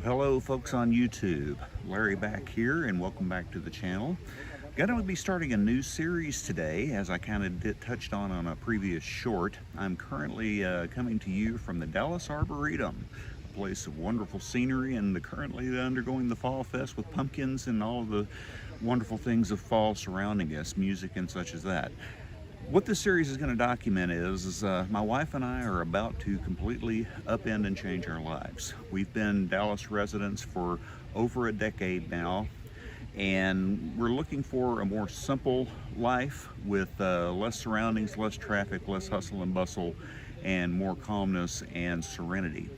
Well, hello folks on YouTube. Larry back here and welcome back to the channel. Going to be starting a new series today, as I kind of touched on a previous short. I'm currently coming to you from the Dallas Arboretum, a place of wonderful scenery, and currently undergoing the Fall Fest with pumpkins and all of the wonderful things of fall surrounding us, music and such as that. What this series is going to document is my wife and I are about to completely upend and change our lives. We've been Dallas residents for over a decade now, and we're looking for a more simple life with less surroundings, less traffic, less hustle and bustle, and more calmness and serenity.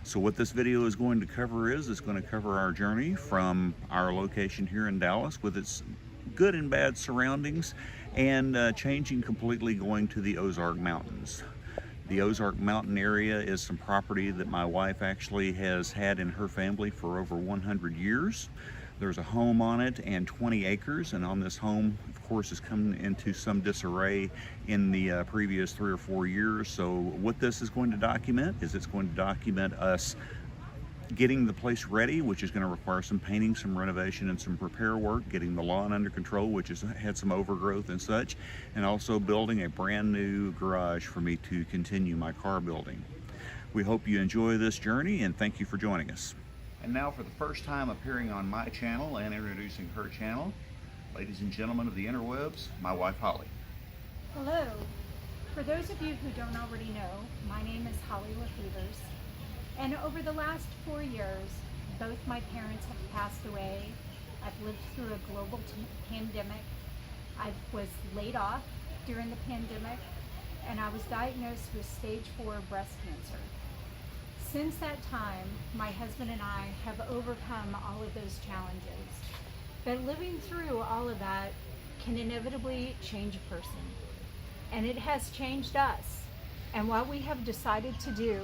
So what this video is going to cover is it's going to cover our journey from our location here in Dallas with its good and bad surroundings, and changing completely, going to the Ozark Mountains. The Ozark Mountain area is some property that my wife actually has had in her family for over 100 years. There's a home on it and 20 acres, and on this home, of course, has come into some disarray in the previous 3 or 4 years. So what this is going to document is it's going to document us getting the place ready, which is going to require some painting, some renovation, and some repair work, getting the lawn under control, which has had some overgrowth and such, and also building a brand new garage for me to continue my car building. We hope you enjoy this journey, and thank you for joining us. And now, for the first time appearing on my channel and introducing her channel, ladies and gentlemen of the interwebs, my wife Holly. Hello. For those of you who don't already know, my name is Holly Lefevers. And over the last 4 years, both my parents have passed away. I've lived through a global pandemic. I was laid off during the pandemic, and I was diagnosed with stage 4 breast cancer. Since that time, my husband and I have overcome all of those challenges. But living through all of that can inevitably change a person. And it has changed us. And what we have decided to do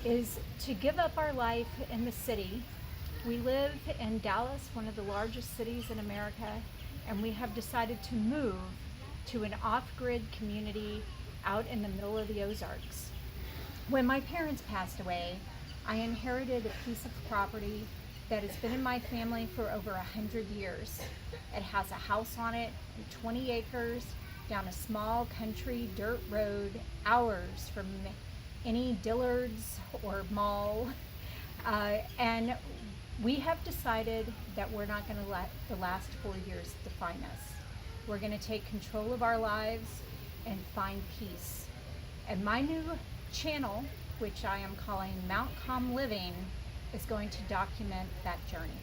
is to give up our life in the city. We live in Dallas, one of the largest cities in America, and we have decided to move to an off-grid community out in the middle of the Ozarks. When my parents passed away, I inherited a piece of property that has been in my family for over 100 years. It has a house on it, 20 acres, down a small country dirt road, hours from any Dillard's or mall, and we have decided that we're not going to let the last 4 years define us. We're going to take control of our lives and find peace. And my new channel, which I am calling Mount Calm Living, is going to document that journey.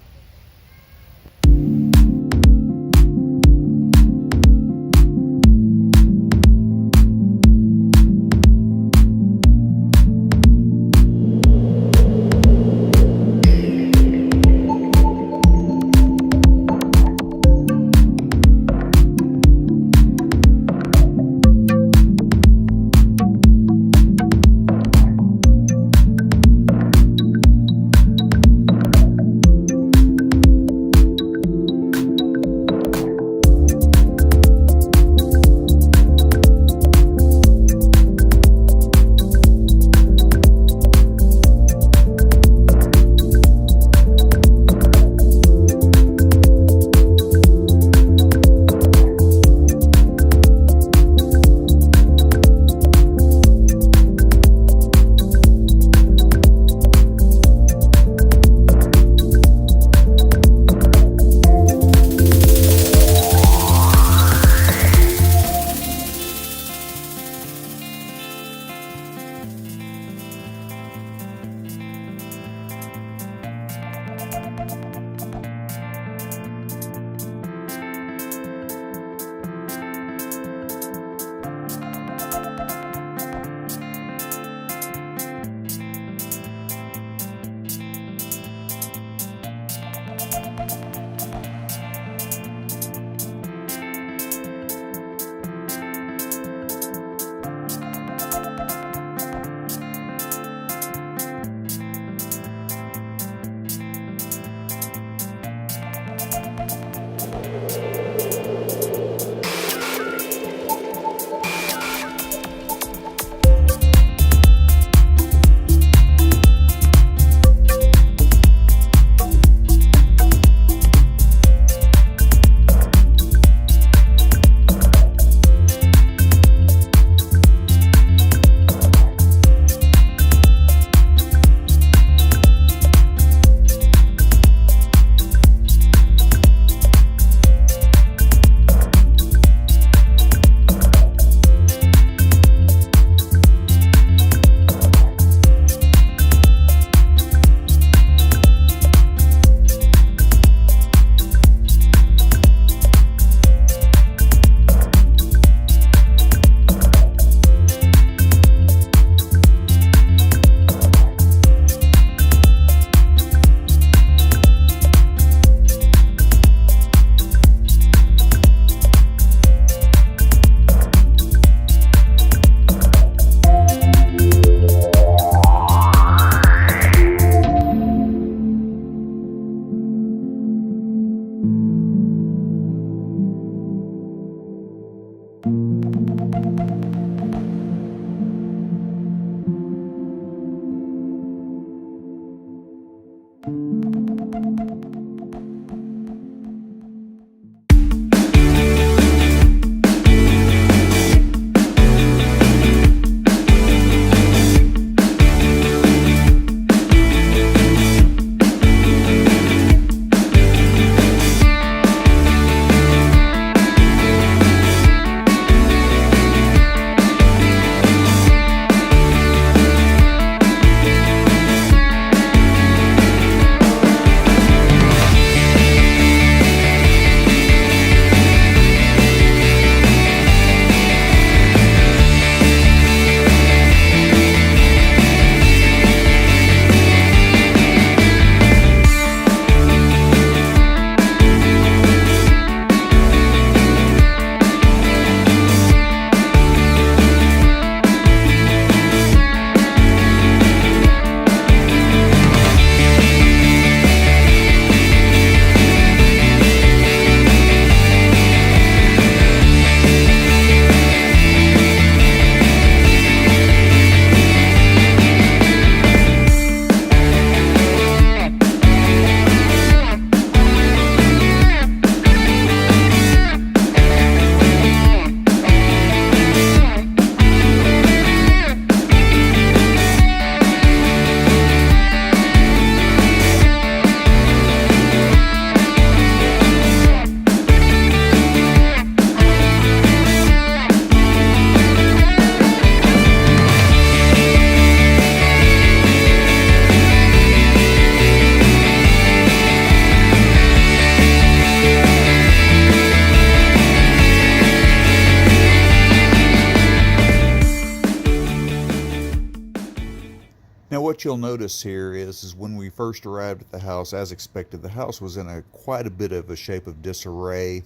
Now what you'll notice here is when we first arrived at the house, as expected, the house was in quite a bit of a shape of disarray,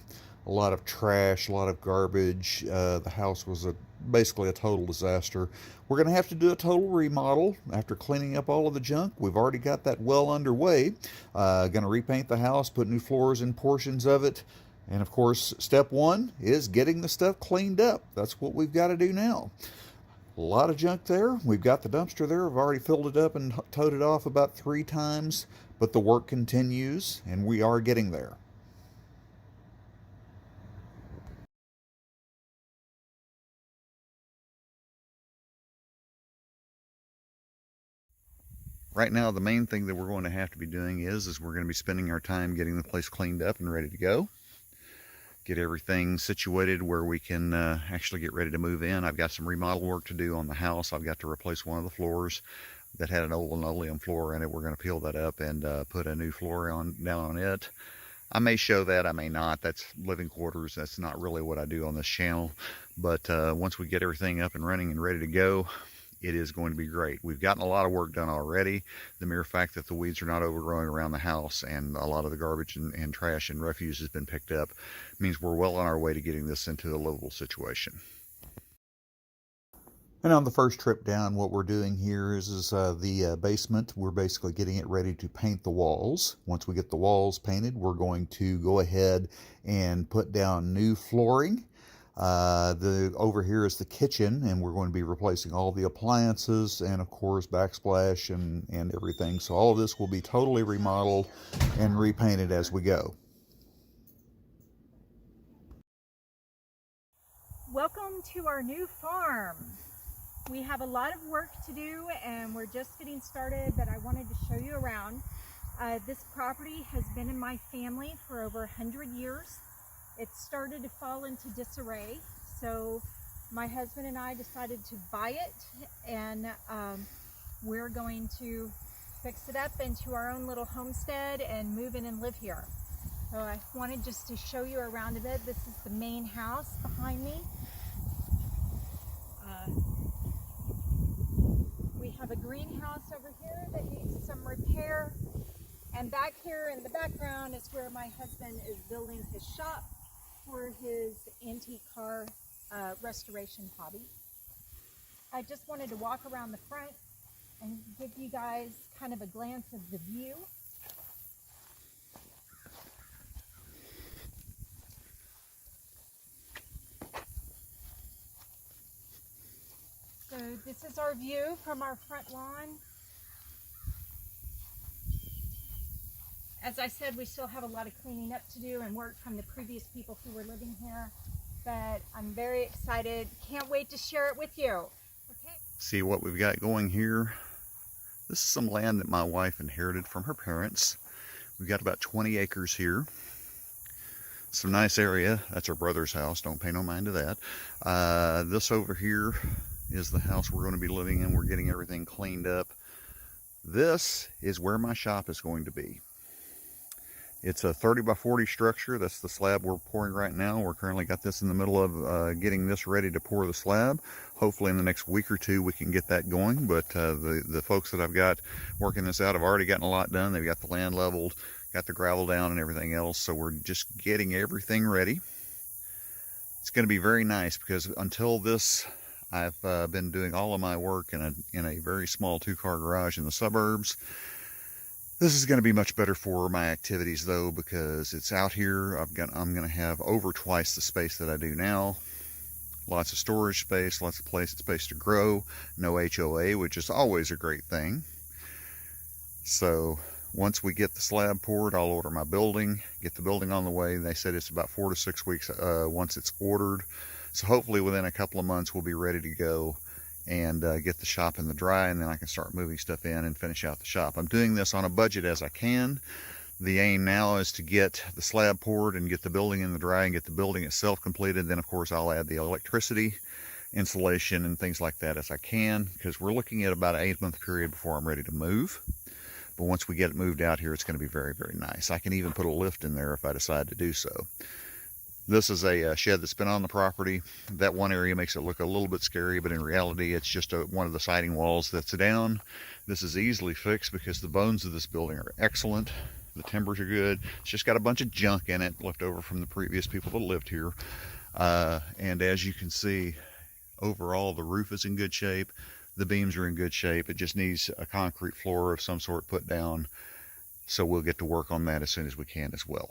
a lot of trash, a lot of garbage. The house was basically a total disaster. We're going to have to do a total remodel after cleaning up all of the junk. We've already got that well underway. Going to repaint the house, put new floors in portions of it. And of course, step one is getting the stuff cleaned up. That's what we've got to do now. A lot of junk there. We've got the dumpster there. I've already filled it up and towed it off about 3 times, but the work continues and we are getting there. Right now, the main thing that we're going to have to be doing is we're going to be spending our time getting the place cleaned up and ready to go. Get everything situated where we can actually get ready to move in. I've got some remodel work to do on the house. I've got to replace one of the floors that had an old linoleum floor in it. We're going to peel that up and put a new floor down on it. I may show that, I may not. That's living quarters. That's not really what I do on this channel. But once we get everything up and running and ready to go, it is going to be great. We've gotten a lot of work done already. The mere fact that the weeds are not overgrowing around the house and a lot of the garbage and trash and refuse has been picked up means we're well on our way to getting this into a livable situation. And on the first trip down, what we're doing here is the basement. We're basically getting it ready to paint the walls. Once we get the walls painted, we're going to go ahead and put down new flooring. Over here is the kitchen, and we're going to be replacing all the appliances and of course backsplash and everything. So all of this will be totally remodeled and repainted as we go. Welcome to our new farm. We have a lot of work to do and we're just getting started, but I wanted to show you around. This property has been in my family for over 100 years. It started to fall into disarray, so my husband and I decided to buy it, and we're going to fix it up into our own little homestead and move in and live here. So I wanted just to show you around a bit. This is the main house behind me. We have a greenhouse over here that needs some repair, and back here in the background is where my husband is building his shop for his antique car restoration hobby. I just wanted to walk around the front and give you guys kind of a glance of the view. So this is our view from our front lawn. as I said, we still have a lot of cleaning up to do and work from the previous people who were living here. But I'm very excited. Can't wait to share it with you. Okay. See what we've got going here. This is some land that my wife inherited from her parents. We've got about 20 acres here. Some nice area. That's her brother's house. Don't pay no mind to that. This over here is the house we're going to be living in. We're getting everything cleaned up. This is where my shop is going to be. It's a 30 by 40 structure. That's the slab we're pouring right now. We're currently got this in the middle of getting this ready to pour the slab. Hopefully in the next week or two we can get that going. But the folks that I've got working this out have already gotten a lot done. They've got the land leveled, got the gravel down and everything else. So we're just getting everything ready. It's going to be very nice because until this, I've been doing all of my work in a very small 2-car garage in the suburbs. This is going to be much better for my activities though, because it's out here. I'm going to have over twice the space that I do now. Lots of storage space, lots of space to grow. No HOA, which is always a great thing. So once we get the slab poured, I'll order my building, get the building on the way. They said it's about 4 to 6 weeks once it's ordered. So hopefully within a couple of months we'll be ready to go and get the shop in the dry, and then I can start moving stuff in and finish out the shop. I'm doing this on a budget as I can. The aim now is to get the slab poured and get the building in the dry and get the building itself completed. Then of course I'll add the electricity, insulation, and things like that as I can, because we're looking at about an 8-month period before I'm ready to move. But once we get it moved out here, it's going to be very, very nice. I can even put a lift in there if I decide to do so. This is a shed that's been on the property. That one area makes it look a little bit scary, but in reality, it's just one of the siding walls that's down. This is easily fixed because the bones of this building are excellent. The timbers are good. It's just got a bunch of junk in it left over from the previous people that lived here. And as you can see, overall, the roof is in good shape. The beams are in good shape. It just needs a concrete floor of some sort put down. So we'll get to work on that as soon as we can as well.